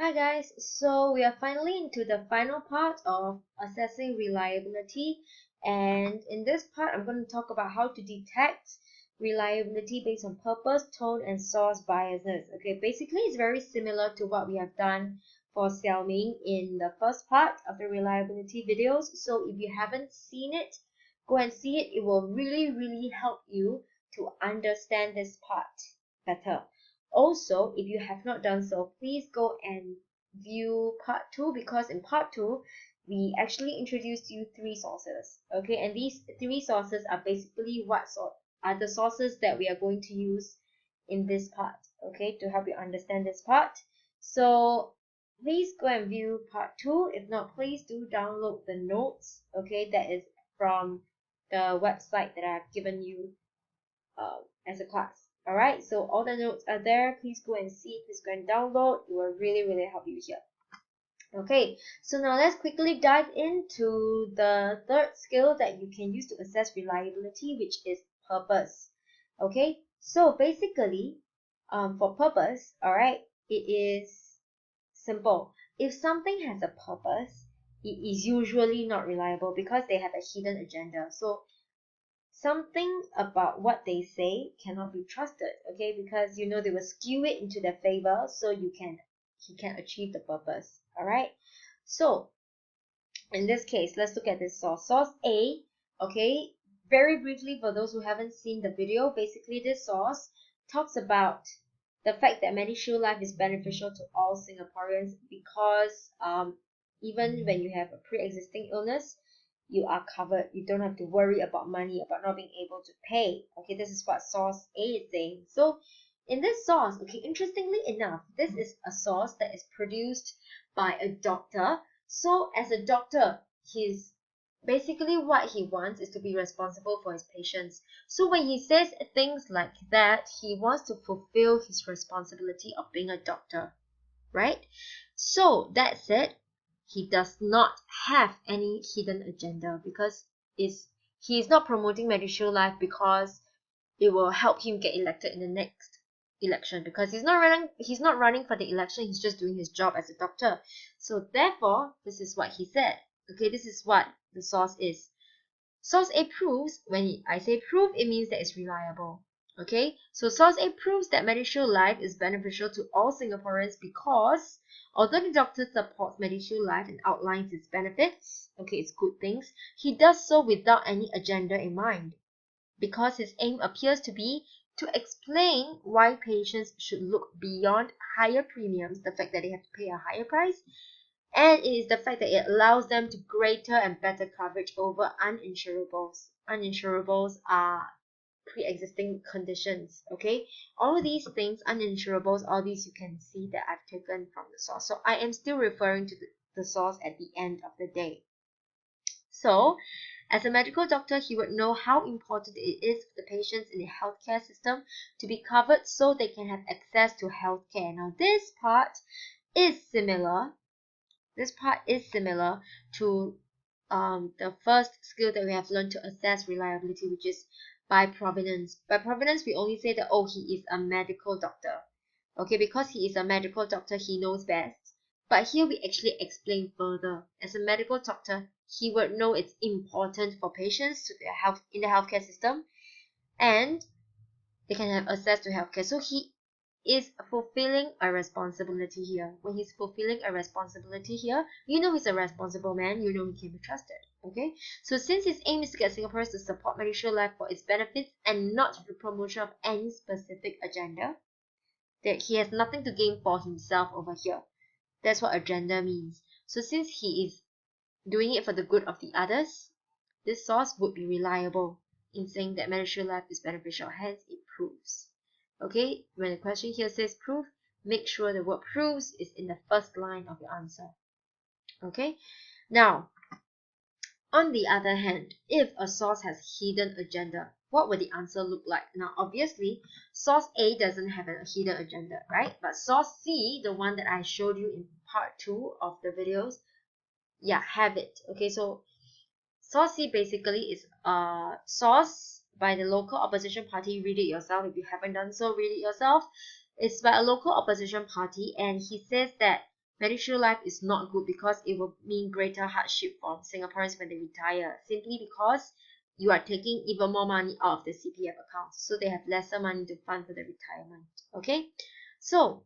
Hi guys, so we are finally into the final part of assessing reliability, and in this part I'm going to talk about how to detect reliability based on purpose, tone and source biasness. Okay, basically it's very similar to what we have done for Xiaoming in the first part of the reliability videos. So if you haven't seen it, go and see it. It will really help you to understand this part better. Also, if you have not done so, please go and view part 2, because in part 2 we actually introduced you 3 sources. Okay, and these 3 sources are basically are the sources that we are going to use in this part, okay, to help you understand this part. So please go and view part 2. If not, please do download the notes, okay, that is from the website that I've given you as a class. Alright, so all the notes are there. Please go and see, please go and download. It will really help you here. Okay, so now let's quickly dive into the third skill that you can use to assess reliability, which is purpose. Okay, so basically, for purpose, alright, it is simple. If something has a purpose, it is usually not reliable because they have a hidden agenda. So something about what they say cannot be trusted, okay, because they will skew it into their favor, so he can achieve the purpose. All right, so in this case, let's look at this source A. Okay, very briefly, for those who haven't seen the video, basically this source talks about the fact that MediShield Life is beneficial to all Singaporeans because even when you have a pre-existing illness, you are covered. You don't have to worry about money, about not being able to pay. Okay, this is what source A is saying. So in this source, okay, interestingly enough, this is a source that is produced by a doctor. So as a doctor, he's basically what he wants is to be responsible for his patients. So when he says things like that, he wants to fulfill his responsibility of being a doctor, right? So that said, he does not have any hidden agenda, because he is not promoting MediShield Life because it will help him get elected in the next election, because he's not running for the election, he's just doing his job as a doctor. So therefore, this is what he said. Okay, this is what the source is. Source A proves, when I say prove, it means that it's reliable. Okay, so source A proves that MediShield Life is beneficial to all Singaporeans because although the doctor supports MediShield Life and outlines its benefits, okay, its good things, he does so without any agenda in mind, because his aim appears to be to explain why patients should look beyond higher premiums, the fact that they have to pay a higher price, and it is the fact that it allows them to greater and better coverage over uninsurables. Uninsurables are pre-existing conditions, okay? All these things, uninsurables, all these you can see that I've taken from the source. So I am still referring to the source at the end of the day. So as a medical doctor, he would know how important it is for the patients in the healthcare system to be covered so they can have access to healthcare. Now this part is similar. This part is similar to the first skill that we have learned to assess reliability, which is by provenance. By provenance, we only say that, oh, he is a medical doctor. Okay, because he is a medical doctor, he knows best. But here we actually explain further. As a medical doctor, he would know it's important for patients to their health in the healthcare system, and they can have access to healthcare. So he is fulfilling a responsibility here. When he's fulfilling a responsibility here, he's a responsible man, he can be trusted. Okay, so since his aim is to get Singaporeans to support MediShield Life for its benefits and not the promotion of any specific agenda, that he has nothing to gain for himself over here. That's what agenda means. So since he is doing it for the good of the others, this source would be reliable in saying that MediShield Life is beneficial, hence it proves. Okay, when the question here says proof, make sure the word proves is in the first line of your answer. Okay, now on the other hand, if a source has hidden agenda, what would the answer look like? Now obviously, source A doesn't have a hidden agenda, right? But source C, the one that I showed you in part 2 of the videos, yeah, have it. Okay, so source C basically is a source by the local opposition party. Read it yourself. If you haven't done so, read it yourself. It's by a local opposition party, and he says that MediShield Life is not good because it will mean greater hardship for Singaporeans when they retire, simply because you are taking even more money out of the CPF account, so they have lesser money to fund for the retirement. Okay, so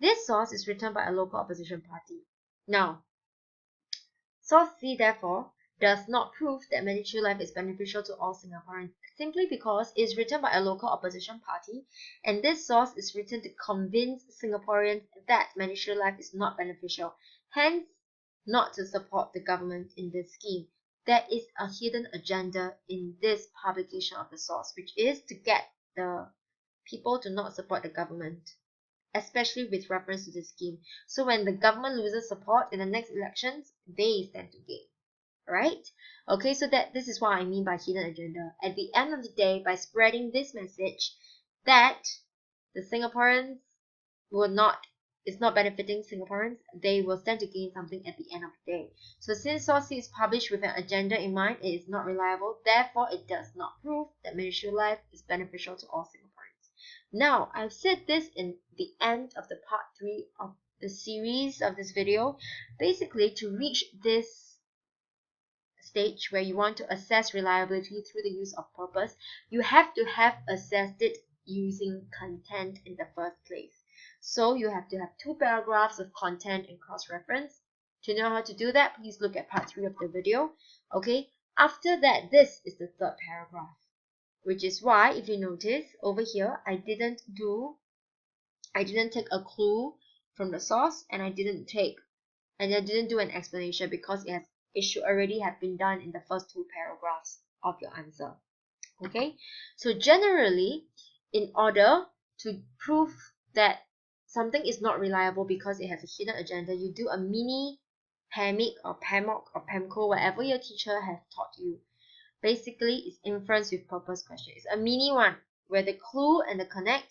this source is written by a local opposition party. Now, source C, therefore, does not prove that MediShield Life is beneficial to all Singaporeans, simply because it is written by a local opposition party, and this source is written to convince Singaporeans that MediShield Life is not beneficial, hence not to support the government in this scheme. There is a hidden agenda in this publication of the source, which is to get the people to not support the government, especially with reference to the scheme. So when the government loses support in the next elections, they stand to gain. Right? Okay, so this is what I mean by hidden agenda. At the end of the day, by spreading this message that the Singaporeans it's not benefiting Singaporeans, they will stand to gain something at the end of the day. So since source C is published with an agenda in mind, it is not reliable, therefore it does not prove that MediShield Life is beneficial to all Singaporeans. Now, I've said this in the end of the part 3 of the series of this video. Basically, to reach this stage where you want to assess reliability through the use of purpose, you have to have assessed it using content in the first place. So you have to have 2 paragraphs of content and cross-reference. To know how to do that, please look at part 3 of the video. Okay, after that, this is the 3rd paragraph, which is why, if you notice over here, I didn't take a clue from the source, and I didn't do an explanation, because it should already have been done in the first 2 paragraphs of your answer. Okay, so generally, in order to prove that something is not reliable because it has a hidden agenda, you do a mini PAMIC or PAMOC or PAMCO, whatever your teacher has taught you. Basically, it's inference with purpose question. It's a mini one where the clue and the connect,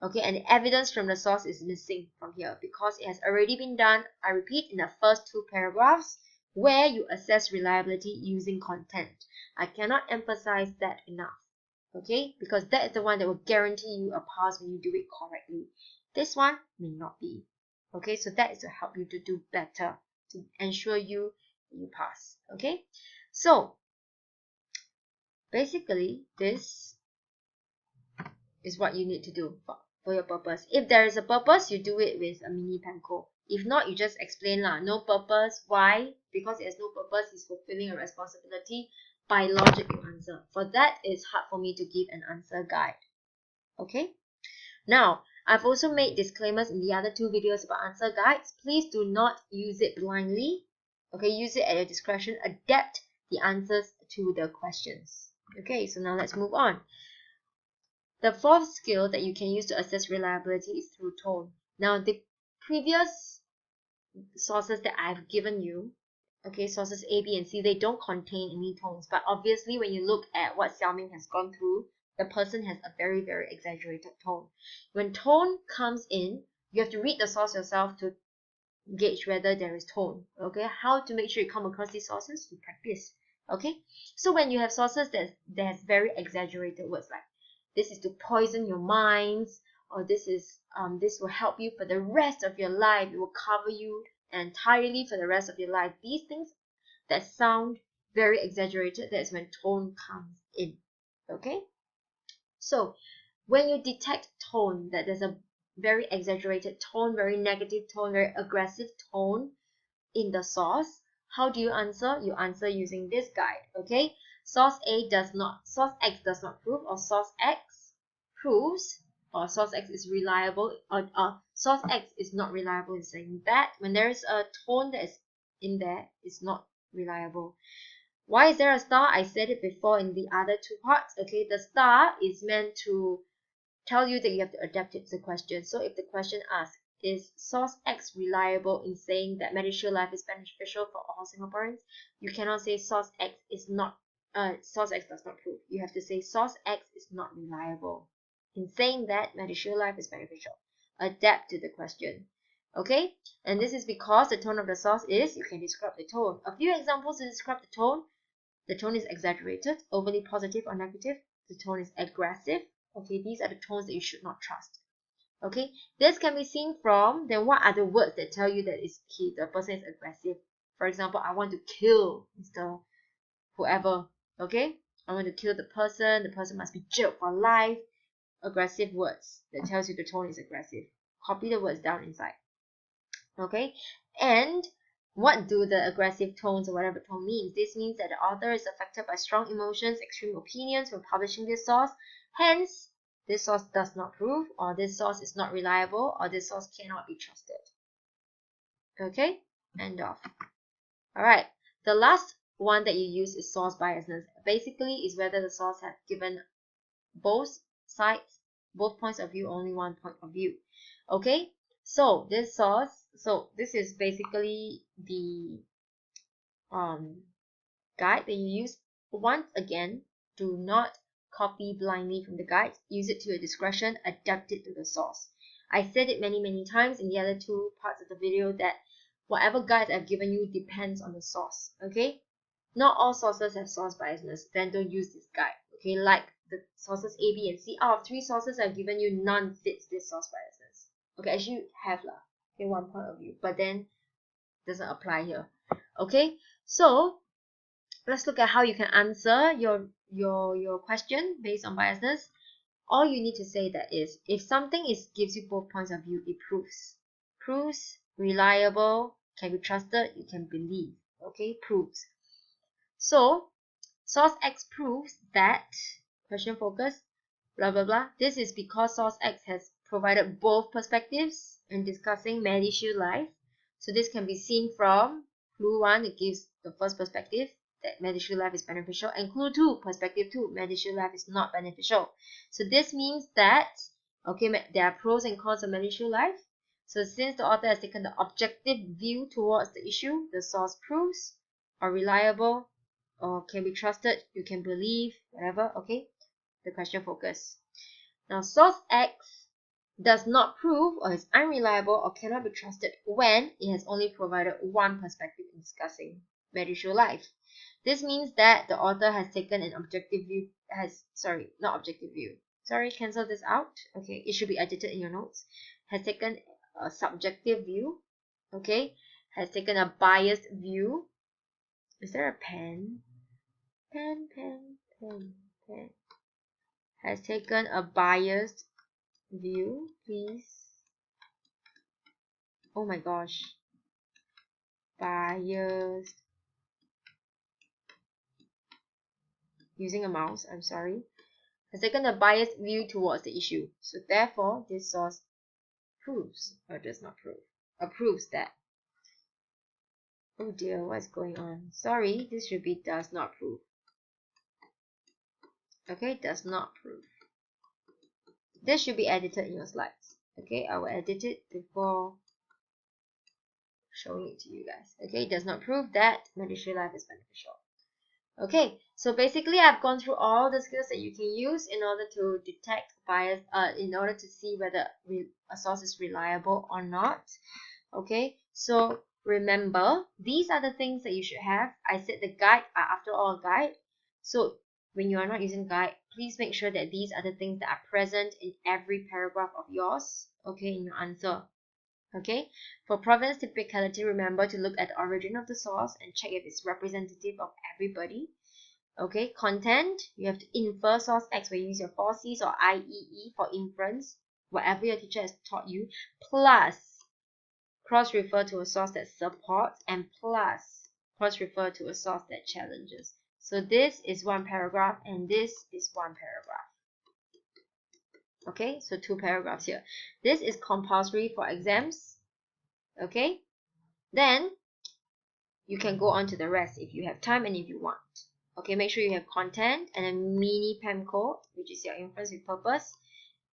okay, and the evidence from the source is missing from here because it has already been done, I repeat, in the first 2 paragraphs, where you assess reliability using content. I cannot emphasize that enough, okay, because that is the one that will guarantee you a pass when you do it correctly. This one may not be, okay, so that is to help you to do better, to ensure you pass, okay. So basically, this is what you need to do for your purpose. If there is a purpose, you do it with a mini PAMCO. If not, you just explain lah. No purpose. Why? Because it has no purpose. He's fulfilling a responsibility. By logic, you answer. For that, it's hard for me to give an answer guide. Okay? Now, I've also made disclaimers in the other 2 videos about answer guides. Please do not use it blindly. Okay, use it at your discretion. Adapt the answers to the questions. Okay, so now let's move on. The 4th skill that you can use to assess reliability is through tone. Now, the previous sources that I've given you, okay, sources A, B, and C, they don't contain any tones. But obviously, when you look at what Xiaoming has gone through, the person has a very, very exaggerated tone. When tone comes in, you have to read the source yourself to gauge whether there is tone. Okay, how to make sure you come across these sources? You practice. Okay, so when you have sources that has very exaggerated words like this is to poison your minds, or this will help you for the rest of your life, it will cover you entirely for the rest of your life. These things that sound very exaggerated, that's when tone comes in. Okay, so when you detect tone, that there's a very exaggerated tone, very negative tone, very aggressive tone in the source, how do you answer? You answer using this guide. Okay, source X does not prove, or source X proves, or source X is reliable, or source X is not reliable in saying that when there is a tone that is in there, it's not reliable. Why is there a star? I said it before in the other 2 parts. Okay, the star is meant to tell you that you have to adapt it to the question. So if the question asks, is source X reliable in saying that MediShield Life is beneficial for all Singaporeans? You cannot say source X is not, source X does not prove. You have to say source X is not reliable in saying that MediShield Life is beneficial. Adapt to the question. Okay, and this is because the tone of the source is, you can describe the tone. A few examples to describe the tone. The tone is exaggerated, overly positive or negative. The tone is aggressive. Okay, these are the tones that you should not trust. Okay, this can be seen from, then what are the words that tell you that the person is aggressive? For example, I want to kill Mr. whoever. Okay, I want to kill the person must be jailed for life. Aggressive words that tells you the tone is aggressive. Copy the words down inside. Okay, and what do the aggressive tones or whatever tone means? This means that the author is affected by strong emotions, extreme opinions when publishing this source. Hence, this source does not prove, or this source is not reliable, or this source cannot be trusted. Okay, end of. Alright, the last one that you use is source biasness. Basically, is whether the source has given both sides, both points of view, only one point of view. Okay, so this is basically the guide that you use. Once again, do not copy blindly from the guide. Use it to your discretion. Adapt it to the source. I said it many times in the other two parts of the video that whatever guides I've given you depends on the source. Okay, not all sources have source biasness. Then don't use this guide. Okay, like the sources A, B, and C. Out of 3 sources I've given you, none fits this source biasness. Okay, actually you have lah. Okay, one point of view, but then doesn't apply here. Okay, so let's look at how you can answer your question based on biasness. All you need to say that is, if something gives you both points of view, it proves, reliable, can be trusted, you can believe. Okay, proves. So source X proves that, question focus, blah blah blah. This is because source X has provided both perspectives in discussing medissue life. So this can be seen from clue 1, it gives the first perspective that medissue life is beneficial, and clue 2, perspective 2, medissue life is not beneficial. So this means that, okay, there are pros and cons of medissue life. So since the author has taken the objective view towards the issue, the source proves, or reliable, or can be trusted, you can believe, whatever. Okay, the question focus. Now source X does not prove, or is unreliable, or cannot be trusted when it has only provided one perspective in discussing medissue life. This means that the author has taken an objective view, cancel this out. Okay, it should be edited in your notes. Has taken a subjective view. Okay, has taken a biased view. Is there a pen? Pen. Has taken a biased view, please. Oh my gosh. Biased. Using a mouse, I'm sorry. Has taken a biased view towards the issue. So therefore, this source proves, or does not prove, or proves that. Oh dear, what's going on? Sorry, this should be does not prove. Okay, does not prove. This should be edited in your slides. Okay, I will edit it before showing it to you guys. Okay, does not prove that medissue life is beneficial. Okay, so basically I've gone through all the skills that you can use in order to detect bias, in order to see whether a source is reliable or not. Okay, so remember, these are the things that you should have. I said the guide are after all a guide. So when you are not using guide, please make sure that these are the things that are present in every paragraph of yours, okay, in your answer. Okay, for provenance typicality, remember to look at the origin of the source and check if it's representative of everybody. Okay, content, you have to infer source X where you use your 4Cs or IEE for inference, whatever your teacher has taught you, plus cross-refer to a source that supports, and plus cross-refer to a source that challenges. So this is one paragraph and this is one paragraph. Okay, so 2 paragraphs here. This is compulsory for exams. Okay, then you can go on to the rest if you have time and if you want. Okay, make sure you have content and a mini PEM code, which is your inference with purpose.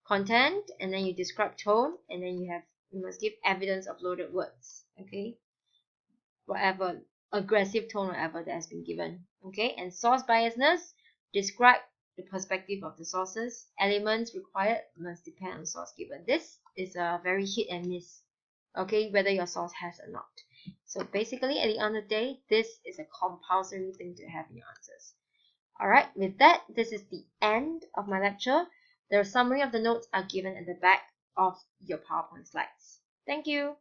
Content, and then you describe tone, and then you must give evidence of loaded words. Okay, whatever aggressive tone, whatever that has been given. Okay, and source biasness, describe the perspective of the sources. Elements required must depend on source given. This is a very hit and miss. Okay, whether your source has or not. So basically, at the end of the day, this is a compulsory thing to have in your answers. Alright, with that, this is the end of my lecture. The summary of the notes are given at the back. of your PowerPoint slides. Thank you.